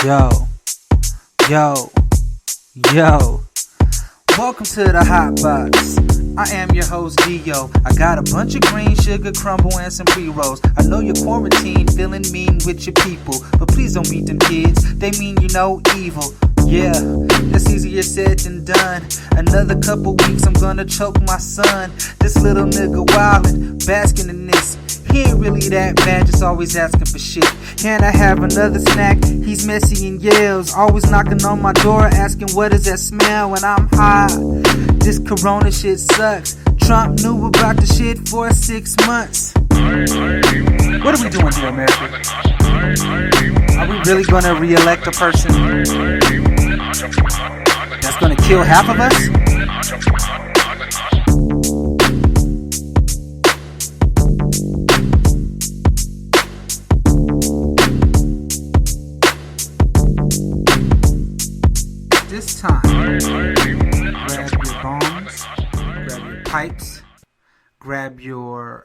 Yo, yo, yo. Welcome to the Hotbox. I am your host, Dio. I got a bunch of green sugar crumble and some pre-rolls. I know you're quarantined, feeling mean with your people, but please don't beat them kids. They mean you know evil. Yeah, that's easier said than done. Another couple weeks, I'm gonna choke my son. This little nigga wildin', basking in this. He ain't really that bad, just always asking for shit. Can I have another snack? He's messy and yells, always knocking on my door, asking what does that smell when I'm high. This corona shit sucks. Trump knew about the shit for 6 months. What are we doing here, America? Are we really gonna re-elect a person that's gonna kill half of us? This time, grab your bongs, grab your pipes, grab your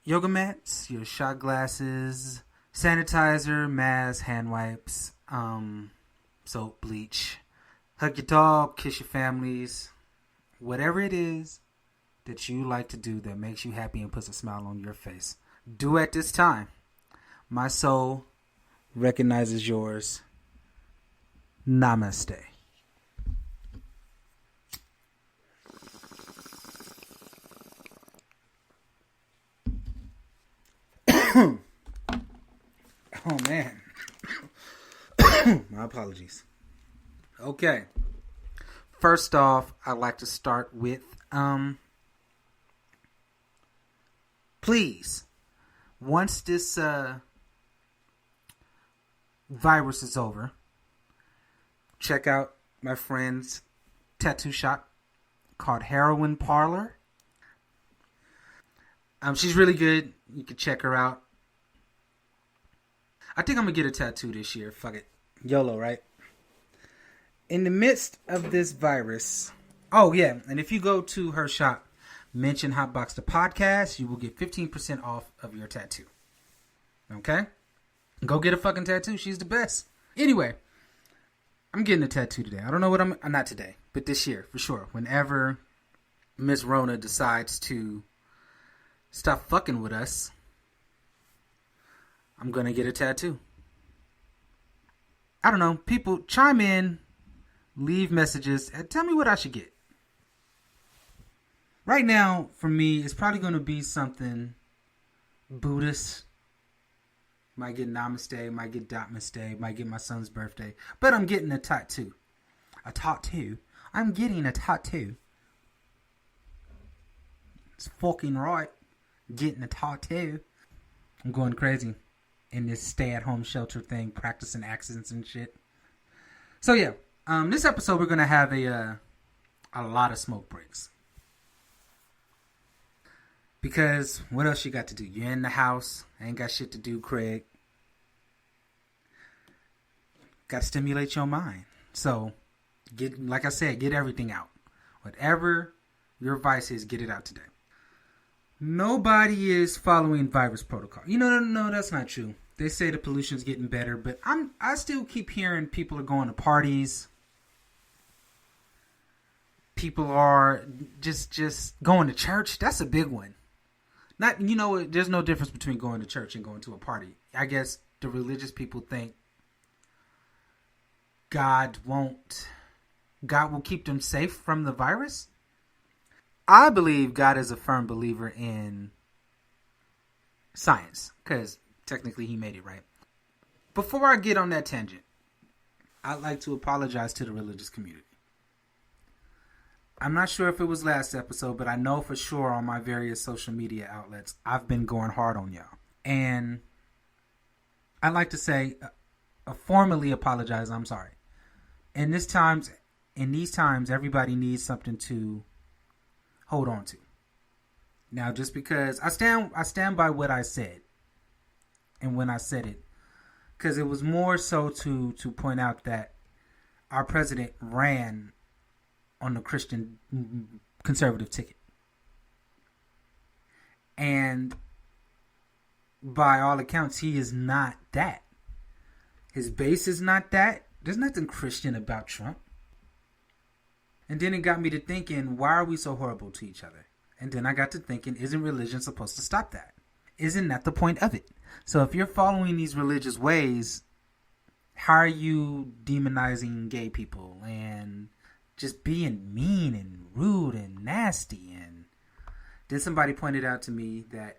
yoga mats, your shot glasses, sanitizer, mask, hand wipes, soap, bleach. Hug your dog, kiss your families, whatever it is that you like to do that makes you happy and puts a smile on your face. Do at this time. My soul recognizes yours. Namaste. Oh man. My apologies. Okay. First off, I'd like to start with please, once this virus is over, check out my friend's tattoo shop called Heroin Parlor. She's really good. You can check her out. I think I'm going to get a tattoo this year. Fuck it. YOLO, right? In the midst of this virus. Oh, yeah. And if you go to her shop, mention Hotbox the Podcast, you will get 15% off of your tattoo. Okay? Go get a fucking tattoo. She's the best. Anyway. I'm getting a tattoo today. I don't know what not today, but this year, for sure. Whenever Miss Rona decides to stop fucking with us, I'm going to get a tattoo. I don't know. People, chime in, leave messages, and tell me what I should get. Right now, for me, it's probably going to be something Buddhist. Might get Namaste, might get Namaste, might get my son's birthday. But I'm getting a tattoo. A tattoo? I'm getting a tattoo. It's fucking right. Getting a tattoo. I'm going crazy in this stay-at-home shelter thing, practicing accents and shit. So yeah, this episode we're going to have a lot of smoke breaks. Because what else you got to do? You're in the house. Ain't got shit to do, Craig. Got to stimulate your mind. So, like I said, get everything out. Whatever your vice is, get it out today. Nobody is following virus protocol. No, that's not true. They say the pollution's getting better, but I still keep hearing people are going to parties. People are just going to church. That's a big one. There's no difference between going to church and going to a party. I guess the religious people think God will keep them safe from the virus. I believe God is a firm believer in science, because technically he made it right. Before I get on that tangent, I'd like to apologize to the religious community. I'm not sure if it was last episode, but I know for sure on my various social media outlets, I've been going hard on y'all. And I'd like to say, formally apologize. I'm sorry. In these times, everybody needs something to hold on to. Now, just because I stand by what I said, and when I said it, because it was more so to point out that our president ran on the Christian conservative ticket. And by all accounts, he is not that. His base is not that. There's nothing Christian about Trump. And then it got me to thinking, why are we so horrible to each other? And then I got to thinking, isn't religion supposed to stop that? Isn't that the point of it? So if you're following these religious ways, how are you demonizing gay people and just being mean and rude and nasty? And then somebody pointed out to me that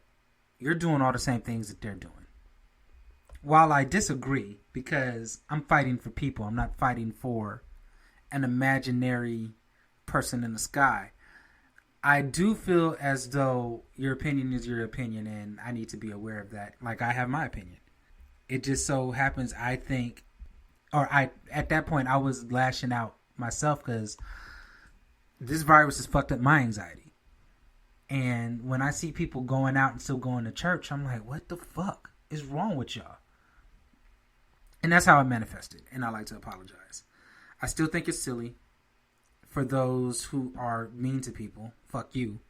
you're doing all the same things that they're doing. While I disagree, because I'm fighting for people, I'm not fighting for an imaginary person in the sky. I do feel as though your opinion is your opinion, and I need to be aware of that. Like, I have my opinion. It just so happens at that point, I was lashing out myself because this virus has fucked up my anxiety. And when I see people going out and still going to church, I'm like, what the fuck is wrong with y'all? And that's how it manifested, and I like to apologize. I still think it's silly for those who are mean to people. Fuck you.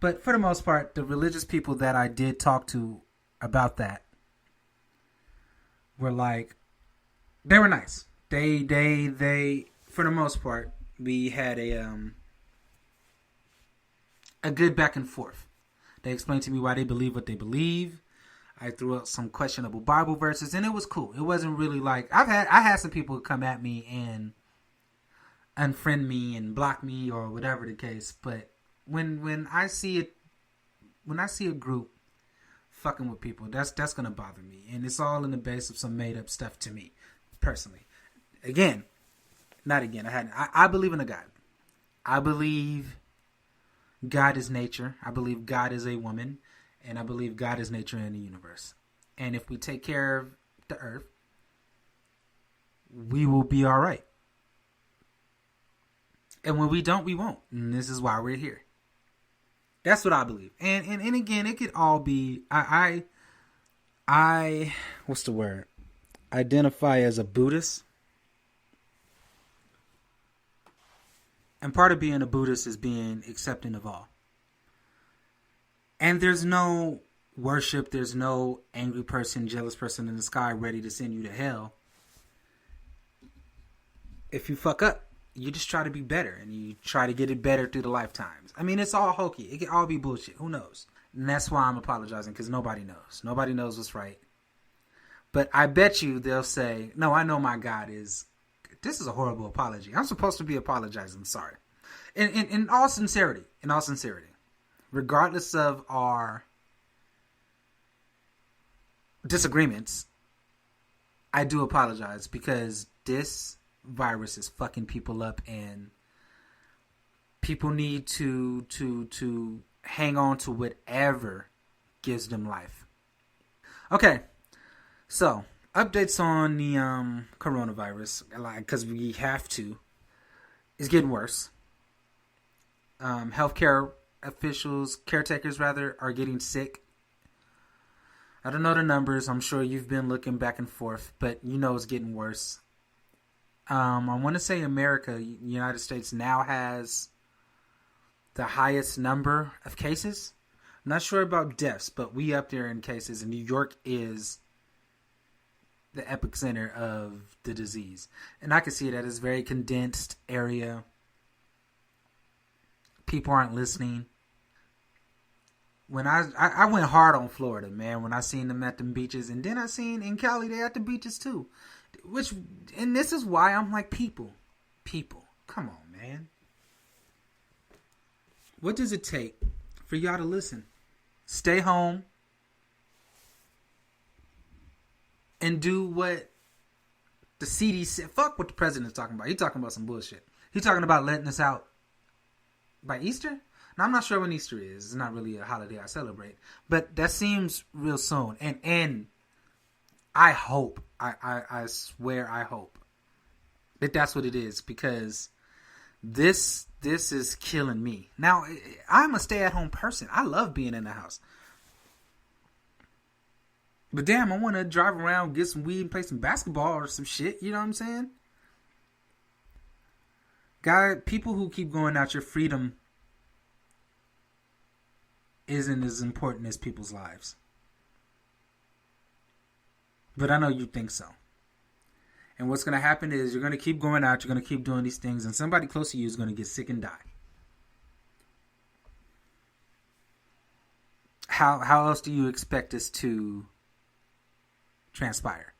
But for the most part, the religious people that I did talk to about that were like, they were nice. They for the most part, we had a good back and forth. They explained to me why they believe what they believe. I threw out some questionable Bible verses, and it was cool. It wasn't really like I had some people come at me and unfriend me and block me or whatever the case. But when I see a group fucking with people, that's gonna bother me, and it's all in the base of some made up stuff to me personally. I believe in a God. I believe God is nature. I believe God is a woman. And I believe God is nature in the universe. And if we take care of the earth, we will be all right. And when we don't, we won't. And this is why we're here. That's what I believe. And again, it could all be, I what's the word? Identify as a Buddhist. And part of being a Buddhist is being accepting of all. And there's no worship, there's no angry person, jealous person in the sky ready to send you to hell. If you fuck up, you just try to be better, and you try to get it better through the lifetimes. I mean, it's all hokey. It can all be bullshit. Who knows? And that's why I'm apologizing, because nobody knows. Nobody knows what's right. But I bet you they'll say, no, I know my God is... This is a horrible apology. I'm supposed to be apologizing. Sorry. In all sincerity. Regardless of our disagreements, I do apologize, because this virus is fucking people up, and people need to hang on to whatever gives them life. Okay, so updates on the coronavirus, because we have to. It's getting worse. Healthcare caretakers are getting sick. I don't know the numbers. I'm sure you've been looking back and forth, but you know it's getting worse. I want to say United States now has the highest number of cases. I'm not sure about deaths, but we up there in cases, and New York is the epicenter of the disease. And I can see that it's a very condensed area. People aren't listening. When I went hard on Florida, man, when I seen them at the beaches, and then I seen in Cali they at the beaches too. And this is why I'm like, people, come on, man. What does it take for y'all to listen? Stay home and do what the CDC, fuck what the president's talking about. He's talking about some bullshit. He's talking about letting us out by Easter. Now, I'm not sure when Easter is. It's not really a holiday I celebrate. But that seems real soon. And I hope, I swear I hope that that's what it is. Because this is killing me. Now, I'm a stay-at-home person. I love being in the house. But damn, I want to drive around, get some weed, and play some basketball or some shit. You know what I'm saying? People who keep going out, your freedom isn't as important as people's lives. But I know you think so. And what's going to happen is you're going to keep going out, you're going to keep doing these things, and somebody close to you is going to get sick and die. How else do you expect this to transpire?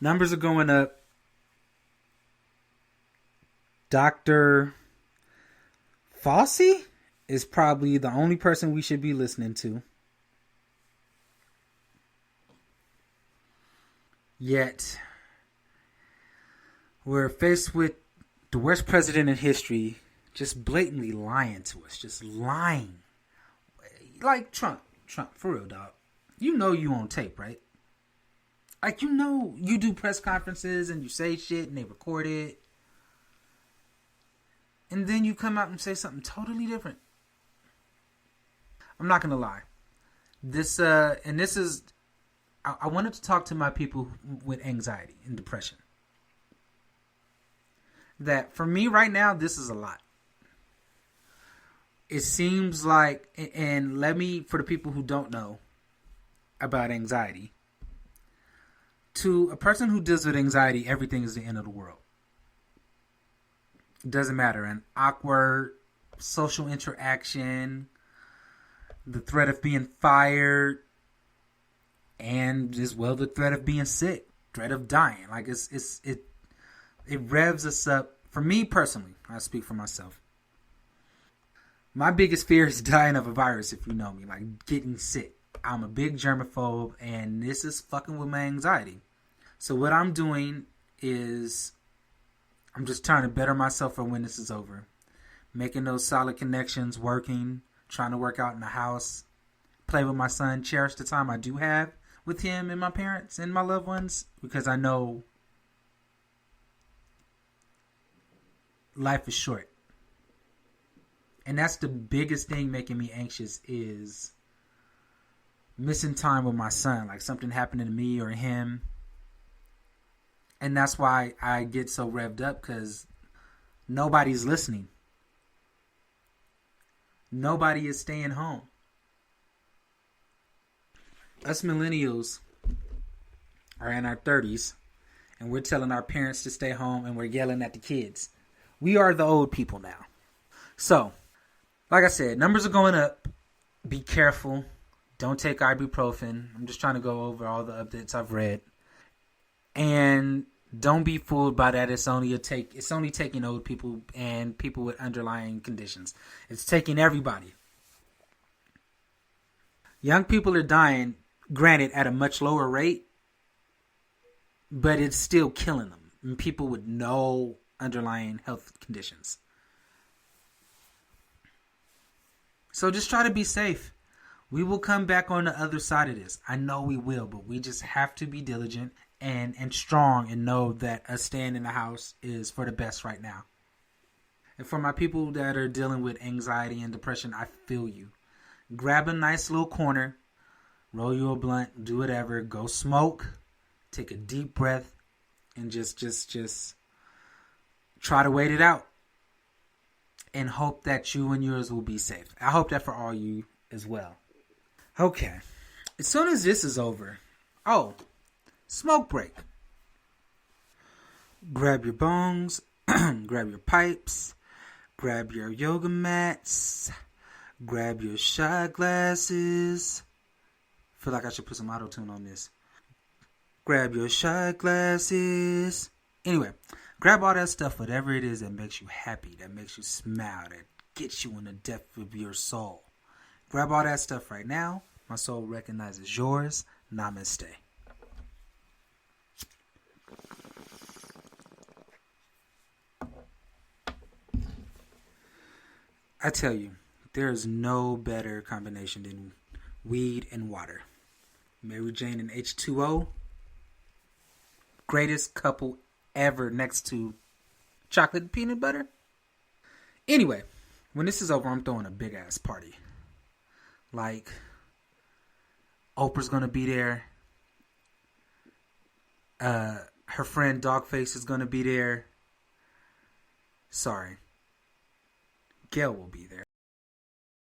Numbers are going up. Dr. Fauci is probably the only person we should be listening to. Yet, we're faced with the worst president in history just blatantly lying to us. Just lying. Like Trump. Trump, for real, dog. You know you on tape, right? Like, you know you do press conferences and you say shit and they record it. And then you come out and say something totally different. I'm not going to lie. I wanted to talk to my people with anxiety and depression. That for me right now, this is a lot. It seems like, and for the people who don't know about anxiety, to a person who deals with anxiety, everything is the end of the world. It doesn't matter. An awkward social interaction, the threat of being fired, and as well the threat of being sick, threat of dying. Like it revs us up. For me personally, I speak for myself. My biggest fear is dying of a virus, if you know me, like getting sick. I'm a big germaphobe, and this is fucking with my anxiety. So what I'm doing is I'm just trying to better myself for when this is over. Making those solid connections, working, trying to work out in the house, play with my son, cherish the time I do have with him and my parents and my loved ones, because I know life is short. And that's the biggest thing making me anxious, is missing time with my son, like something happening to me or him. And that's why I get so revved up, because nobody's listening. Nobody is staying home. Us millennials are in our 30s, and we're telling our parents to stay home, and we're yelling at the kids. We are the old people now. So, like I said, numbers are going up. Be careful. Don't take ibuprofen. I'm just trying to go over all the updates I've read. And don't be fooled by that. It's only taking old people and people with underlying conditions. It's taking everybody. Young people are dying, granted, at a much lower rate, but it's still killing them. And people with no underlying health conditions. So just try to be safe. We will come back on the other side of this. I know we will, but we just have to be diligent and strong and know that us staying in the house is for the best right now. And for my people that are dealing with anxiety and depression, I feel you. Grab a nice little corner, roll you a blunt, do whatever, go smoke, take a deep breath, and just try to wait it out. And hope that you and yours will be safe. I hope that for all you as well. Okay. As soon as this is over, smoke break. Grab your bongs, grab your pipes, grab your yoga mats, grab your shot glasses. I feel like I should put some auto-tune on this. Grab your shot glasses. Anyway, grab all that stuff, whatever it is that makes you happy, that makes you smile, that gets you in the depth of your soul. Grab all that stuff right now. My soul recognizes yours. Namaste. I tell you, there is no better combination than weed and water. Mary Jane and H2O. Greatest couple ever, next to chocolate and peanut butter. Anyway, when this is over, I'm throwing a big ass party. Like, Oprah's gonna be there. Her friend Dogface is gonna be there. Sorry. Gail will be there.